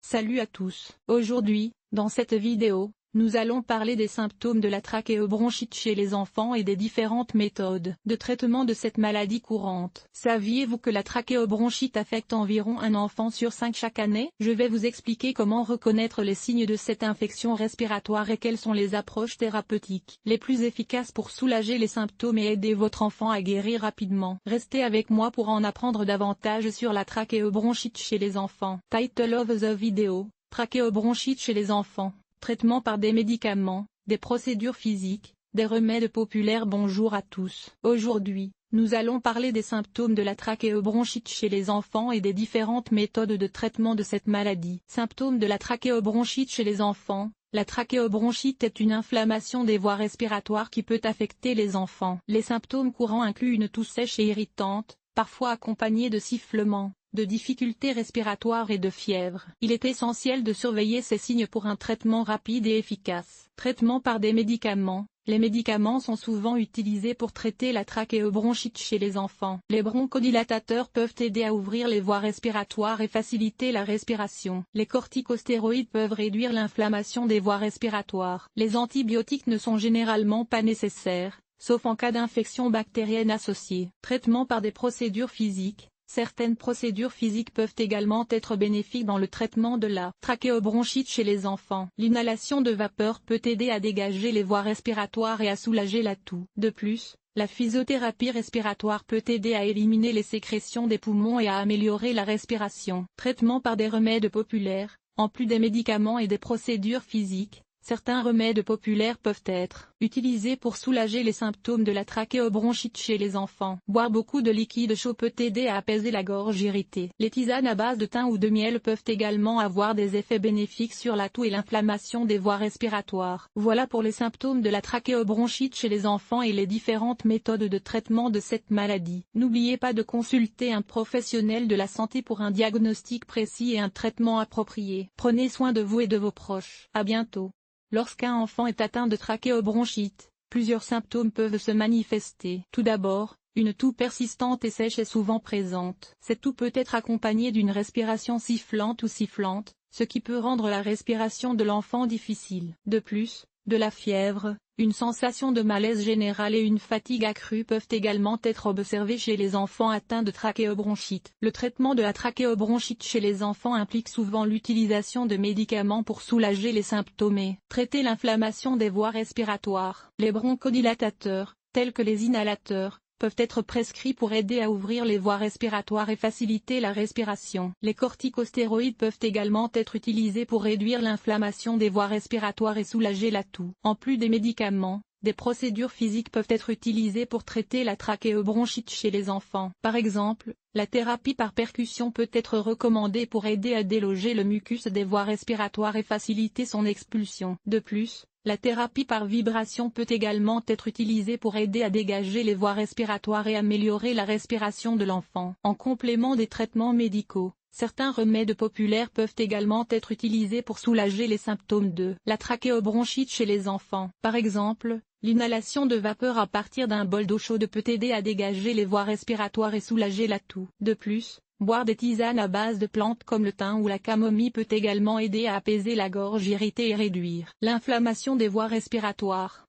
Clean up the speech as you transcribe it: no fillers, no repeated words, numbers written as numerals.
Salut à tous. Aujourd'hui, dans cette vidéo, nous allons parler des symptômes de la trachéobronchite chez les enfants et des différentes méthodes de traitement de cette maladie courante. Saviez-vous que la trachéobronchite affecte environ un enfant sur 5 chaque année? Je vais vous expliquer comment reconnaître les signes de cette infection respiratoire et quelles sont les approches thérapeutiques les plus efficaces pour soulager les symptômes et aider votre enfant à guérir rapidement. Restez avec moi pour en apprendre davantage sur la trachéobronchite chez les enfants. Title of the video: Trachéobronchite chez les enfants. Traitement par des médicaments, des procédures physiques, des remèdes populaires. Bonjour à tous. Aujourd'hui, nous allons parler des symptômes de la trachéobronchite chez les enfants et des différentes méthodes de traitement de cette maladie. Symptômes de la trachéobronchite chez les enfants. La trachéobronchite est une inflammation des voies respiratoires qui peut affecter les enfants. Les symptômes courants incluent une toux sèche et irritante, parfois accompagnée de sifflements, de difficultés respiratoires et de fièvre. Il est essentiel de surveiller ces signes pour un traitement rapide et efficace. Traitement par des médicaments. Les médicaments sont souvent utilisés pour traiter la trachéobronchite chez les enfants. Les bronchodilatateurs peuvent aider à ouvrir les voies respiratoires et faciliter la respiration. Les corticostéroïdes peuvent réduire l'inflammation des voies respiratoires. Les antibiotiques ne sont généralement pas nécessaires, sauf en cas d'infection bactérienne associée. Traitement par des procédures physiques. Certaines procédures physiques peuvent également être bénéfiques dans le traitement de la trachéobronchite chez les enfants. L'inhalation de vapeur peut aider à dégager les voies respiratoires et à soulager la toux. De plus, la physiothérapie respiratoire peut aider à éliminer les sécrétions des poumons et à améliorer la respiration. Traitement par des remèdes populaires. En plus des médicaments et des procédures physiques, certains remèdes populaires peuvent être utilisés pour soulager les symptômes de la trachéobronchite chez les enfants. Boire beaucoup de liquide chaud peut aider à apaiser la gorge irritée. Les tisanes à base de thym ou de miel peuvent également avoir des effets bénéfiques sur la toux et l'inflammation des voies respiratoires. Voilà pour les symptômes de la trachéobronchite chez les enfants et les différentes méthodes de traitement de cette maladie. N'oubliez pas de consulter un professionnel de la santé pour un diagnostic précis et un traitement approprié. Prenez soin de vous et de vos proches. À bientôt. Lorsqu'un enfant est atteint de trachéobronchite, plusieurs symptômes peuvent se manifester. Tout d'abord, une toux persistante et sèche est souvent présente. Cette toux peut être accompagnée d'une respiration sifflante ou sifflante, ce qui peut rendre la respiration de l'enfant difficile. De plus, de la fièvre, une sensation de malaise général et une fatigue accrue peuvent également être observées chez les enfants atteints de trachéobronchite. Le traitement de la trachéobronchite chez les enfants implique souvent l'utilisation de médicaments pour soulager les symptômes et traiter l'inflammation des voies respiratoires. Les bronchodilatateurs, tels que les inhalateurs, peuvent être prescrits pour aider à ouvrir les voies respiratoires et faciliter la respiration. Les corticostéroïdes peuvent également être utilisés pour réduire l'inflammation des voies respiratoires et soulager la toux. En plus des médicaments, des procédures physiques peuvent être utilisées pour traiter la trachéobronchite chez les enfants. Par exemple, la thérapie par percussion peut être recommandée pour aider à déloger le mucus des voies respiratoires et faciliter son expulsion. De plus, la thérapie par vibration peut également être utilisée pour aider à dégager les voies respiratoires et améliorer la respiration de l'enfant. En complément des traitements médicaux, certains remèdes populaires peuvent également être utilisés pour soulager les symptômes de la trachéobronchite chez les enfants. Par exemple, l'inhalation de vapeur à partir d'un bol d'eau chaude peut aider à dégager les voies respiratoires et soulager la toux. De plus, boire des tisanes à base de plantes comme le thym ou la camomille peut également aider à apaiser la gorge irritée et réduire l'inflammation des voies respiratoires.